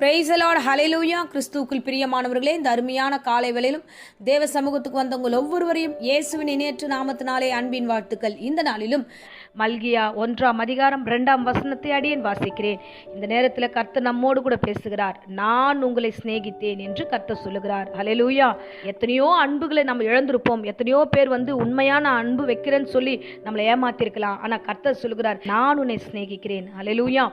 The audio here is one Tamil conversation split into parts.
பிரைஸ் தி லார்ட், ஹல்லேலூயா. கிறிஸ்துவுக்குள் பிரியமானவர்களே, இந்த அருமையான காலை வேளையிலும் தேவ சமூகத்துக்கு வந்த உங்கள் ஒவ்வொருவரையும் இயேசுவின் இணையற்ற நாமத்தினாலே அன்பின் வாழ்த்துக்கள். இந்த நாளிலும் மல்கியா 1:2 அடியேன் வாசிக்கிறேன். இந்த நேரத்தில் கர்த்தர் நம்மோடு கூட பேசுகிறார். நான் உங்களை சிநேகித்தேன் என்று கர்த்தர் சொல்லுகிறார். ஹல்லேலூயா. எத்தனையோ அன்புகளை நம்ம இழந்திருப்போம். எத்தனையோ பேர் உண்மையான அன்பு வைக்கிறேன்னு சொல்லி நம்மளை ஏமாத்திருக்கலாம். ஆனால் கர்த்தர் சொல்லுகிறார், நான் உன்னை சிநேகிக்கிறேன். ஹல்லேலூயா.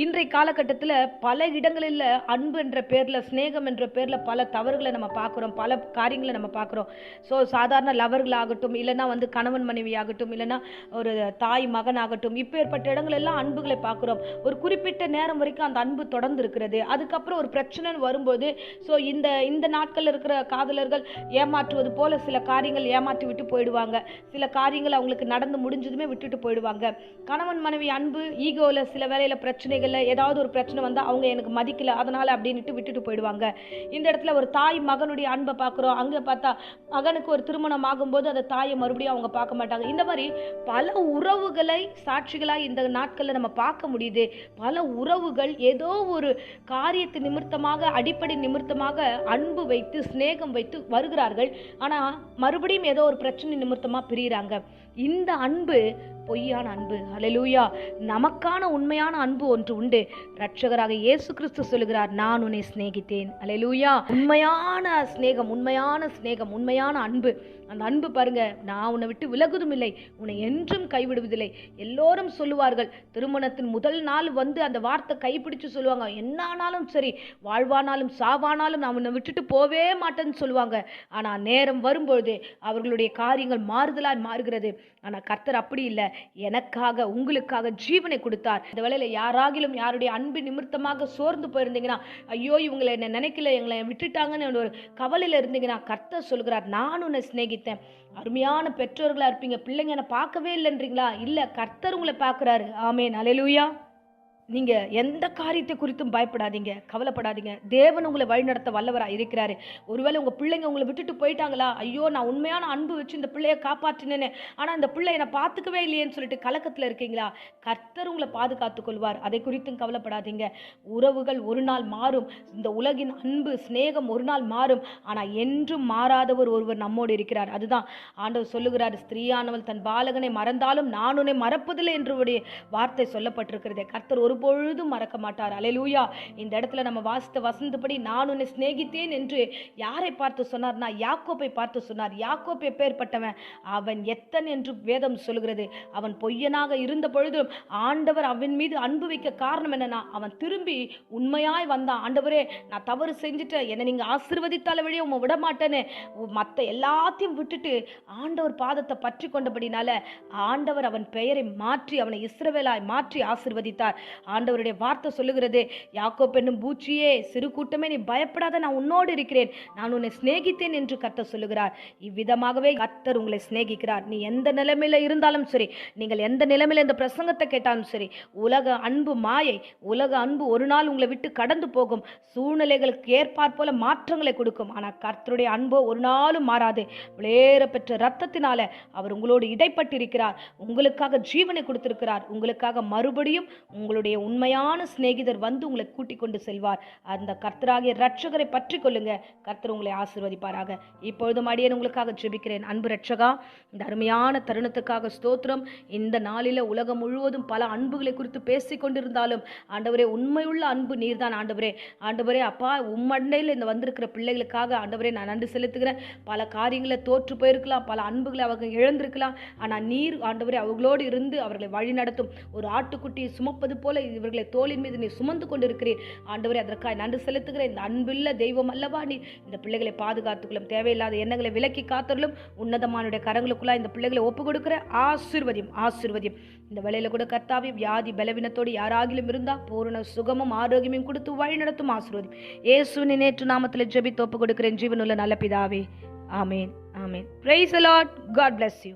இன்றைய காலகட்டத்தில் பல இடங்களில் அன்பு என்ற பேரில், ஸ்நேகம் என்ற பேரில் பல தவறுகளை நம்ம பார்க்குறோம், பல காரியங்களை நம்ம பார்க்குறோம். ஸோ சாதாரண லவர்களாகட்டும், இல்லைன்னா கணவன் மனைவி ஆகட்டும், இல்லைன்னா ஒரு தாய் மகன் ஆகட்டும், இப்போ ஏற்பட்ட இடங்கள் எல்லாம் அன்புகளை பார்க்குறோம். ஒரு குறிப்பிட்ட நேரம் வரைக்கும் அந்த அன்பு தொடர்ந்து இருக்கிறது. அதுக்கப்புறம் ஒரு பிரச்சனை வரும்போது ஸோ இந்த நாட்களில் இருக்கிற காதலர்கள் ஏமாற்றுவது போல சில காரியங்கள் ஏமாற்றி விட்டு போயிடுவாங்க. சில காரியங்கள் அவங்களுக்கு நடந்து முடிஞ்சதுமே விட்டுட்டு போயிடுவாங்க. கணவன் மனைவி அன்பு ஈகோவில் சில வேலையில் பிரச்சனை, ஏதாவது ஒரு பிரச்சனை வந்தால் அவங்க எனக்கு மதிக்கல அதனால அப்படின்ட்டு விட்டுட்டு போயிடுவாங்க. இந்த இடத்துல ஒரு தாய் மகனுடைய அன்பை பார்க்குறோம். அங்கே பார்த்தா மகனுக்கு ஒரு திருமணம் ஆகும்போது அந்த தாயை மறுபடியும் அவங்க பார்க்க மாட்டாங்க. இந்த மாதிரி பல உறவுகளை சாட்சிகளாக இந்த நாட்களில் நம்ம பார்க்க முடியுது. பல உறவுகள் ஏதோ ஒரு காரியத்து நிமித்தமாக, அடிப்படை நிமித்தமாக அன்பு வைத்து, சிநேகம் வைத்து வருகிறார்கள். ஆனால் மறுபடியும் ஏதோ ஒரு பிரச்சனை நிமித்தமாக பிரிகிறாங்க. இந்த அன்பு பொய்யான அன்பு. ஹல்லேலூயா. நமக்கான உண்மையான அன்பு ஒன்று உண்டு. இரட்சகராக இயேசு கிறிஸ்து சொல்லுகிறார், நான் உன்னை சிநேகித்தேன். ஹல்லேலூயா. உண்மையான சிநேகம், உண்மையான சிநேகம், உண்மையான அன்பு. அந்த அன்பு பாருங்க, நான் உன்னை விட்டு விலகுவதும் இல்லை, உன்னை என்றும் கைவிடுவதில்லை. எல்லோரும் சொல்லுவார்கள், திருமணத்தின் முதல் நாள் அந்த வார்த்தை கைப்பிடிச்சு சொல்லுவாங்க, என்ன ஆனாலும் சரி, வாழ்வானாலும் சாவானாலும் நான் உன்னை விட்டுட்டு போவே மாட்டேன்னு சொல்லுவாங்க. ஆனால் நேரம் வரும்பொழுது அவர்களுடைய காரியங்கள் மாறுதலாய் மாறுகிறது. ஆனால் கர்த்தர் அப்படி இல்லை. எனக்காக, உங்களுக்காக ஜீவனை கொடுத்தார். இந்த வேளையில யாராகிலும் யாருடைய அன்பு நிமித்தமாக சோர்ந்து போயிருந்தீங்கன்னா, ஐயோ இவங்களை என்ன நினைக்கல, எங்களை விட்டுட்டாங்கன்னு ஒரு கவலையில் இருந்தீங்கன்னா, கர்த்தர் சொல்கிறார், நான் உன்னை சிநேகித்தேன். அருமையான பெற்றோர்களா இருப்பீங்க. பிள்ளைங்க என்ன பார்க்கவே இல்லைன்றீங்களா? இல்லை, கர்த்தர் உங்களை பார்க்கிறாரு. ஆமென். ஹல்லேலூயா. நீங்க எந்த காரியத்தை குறித்தும் பயப்படாதீங்க, கவலைப்படாதீங்க. தேவன் உங்களை வழிநடத்த வல்லவராக இருக்கிறாரு. ஒருவேளை உங்க பிள்ளைங்க உங்களை விட்டுட்டு போயிட்டாங்களா, ஐயோ நான் உண்மையான அன்பு வச்சு இந்த பிள்ளையை காப்பாற்றினேன்னு, ஆனா இந்த பிள்ளை என்னை பார்த்துக்கவே இல்லையேன்னு சொல்லிட்டு கலக்கத்துல இருக்கீங்களா? கர்த்தர் உங்களை பாதுகாத்துக் கொள்வார். அதை குறித்தும் கவலைப்படாதீங்க. உறவுகள் ஒரு நாள் மாறும். இந்த உலகின் அன்பு, சிநேகம் ஒரு நாள் மாறும். ஆனா என்றும் மாறாதவர் ஒருவர் நம்மோடு இருக்கிறார். அதுதான் ஆண்டவர் சொல்லுகிறார், ஸ்திரீயானவள் தன் பாலகனை மறந்தாலும் நான் உன்னை மறப்பதில்லை என்று வார்த்தை சொல்லப்பட்டிருக்கிறது. கர்த்தர் ஒருபொழுதும் மறக்க மாட்டார். அல்லேலூயா. இந்த இடத்துல நம்ம வாசித்த வசந்தபடி நான் உன்னை சிநேகித்தேன் என்று யாரை பார்த்து சொன்னார்னா, யாக்கோபை பார்த்து சொன்னார். யாக்கோப் எப்பேற்பட்டவன்? அவன் எத்தன் என்று வேதம் சொல்கிறது. அவன் பொய்யனாக இருந்த பொழுதும் ஆண்டவர் அவன் மீது அன்பு வைக்க காரணம் என்னன்னா, அவன் திரும்பி உண்மையாய் வந்தான். ஆண்டவரே நான் தவறு செஞ்சுட்டேன், என்னை நீங்க ஆசீர்வதித்தால வழியே உம்மை விட மாட்டேன்னு மற்ற எல்லாத்தையும் விட்டுட்டு ஆண்டவர் பாதத்தை பற்றி கொண்டபடினால ஆண்டவர் அவன் பெயரை மாற்றி அவனை இஸ்ரவேலாய் மாற்றி ஆசீர்வதித்தார். ஆண்டவருடைய வார்த்தை சொல்லுகிறது, யாக்கோப் என்னும் பூச்சியே, சிறு கூட்டமே, நீ பயப்படாத, நான் உன்னோடு இருக்கிறேன், நான் உன்னை சிநேகித்தேன் என்று கர்த்தர் சொல்லுகிறார். இவ்விதமாகவே கர்த்தர் உங்களை சிநேகிக்கிறார். நீ எந்த நிலைமையில இருந்தாலும் சரி, நீங்கள் எந்த நிலைமையில இந்த பிரசங்கத்தை கேட்டாலும் சரி, உலக அன்பு மாயை. உலக அன்பு ஒரு நாள் உங்களை விட்டு கடந்து போகும். சூழ்நிலைகளுக்கு ஏற்பாற் போல மாற்றங்களை கொடுக்கும். ஆனால் கர்த்தருடைய அன்போ ஒரு நாளும் மாறாது. விளையேற பெற்ற ரத்தத்தினால அவர் உங்களோடு இடைப்பட்டிருக்கிறார். உங்களுக்காக ஜீவனை கொடுத்திருக்கிறார். உங்களுக்காக மறுபடியும் உங்களுடைய உண்மையான சிநேகிதர் உங்களை கூட்டிக் கொண்டு செல்வார். அந்த கர்த்தராகிய இரட்சகரை பற்றி கொள்ளுங்க. கர்த்தர் உங்களை ஆசீர்வதிப்பாராக. இப்பொழுதும் அடியேன் உங்களுக்காக ஜெபிக்கிறேன். அன்பு இரட்சகா, இந்த அருமையான தருணத்துக்காக ஸ்தோத்திரம். இந்த நாளில உலகம் முழுவதும் பல அன்புகளை குறித்து பேசிக் கொண்டிருந்தாலும் ஆண்டவரே, உண்மையுள்ள அன்பு நீர்தான். ஆண்டவரே அப்பா, உம்மண்டையில் இந்த வந்திருக்கிற பிள்ளைகளுக்காக ஆண்டவரே நான் நன்றி செலுத்துகிறேன். பல காரியங்களை தோற்று போயிருக்கலாம், பல அன்புகளை அவங்க இழந்திருக்கலாம். ஆனால் நீர் ஆண்டவரே அவர்களோடு இருந்து அவர்களை வழி நடத்தும். ஒரு ஆட்டுக்குட்டியை சுமப்பது போல இவர்களை தோளின் மீது நீ சுமந்து கொண்டிருக்கிறீர். ஆண்டவரே அதற்காக நன்றி செலுத்துகிறேன். இந்த அன்புள்ள தெய்வம் அல்லவா நீ. இந்த பிள்ளைகளை பாதுகாத்துக்கொள்ளும். தேவையில்லாத எண்ணங்களை விலக்கி காத்தலும். உன்னதமானுடைய கரங்களுக்குள்ள இந்த பிள்ளைகளை ஒப்பு கொடுக்கிற ஆசீர்வதியம். இந்த வேளையில கூட கர்த்தாவே, வியாதி பலவீனத்தோடு யாராகிலும் இருந்தா பூரண சுகமும் ஆரோக்கியமும் கொடுத்து வழி நடத்தும். ஆசீர்வதியும். இயேசுவின் நேற்று நாமத்தில் ஜெபித்து ஒப்பு கொடுக்கிறேன் ஜீவனுள்ள நல்ல பிதாவே. ஆமேன். ஆமேன். Praise the Lord. God bless you.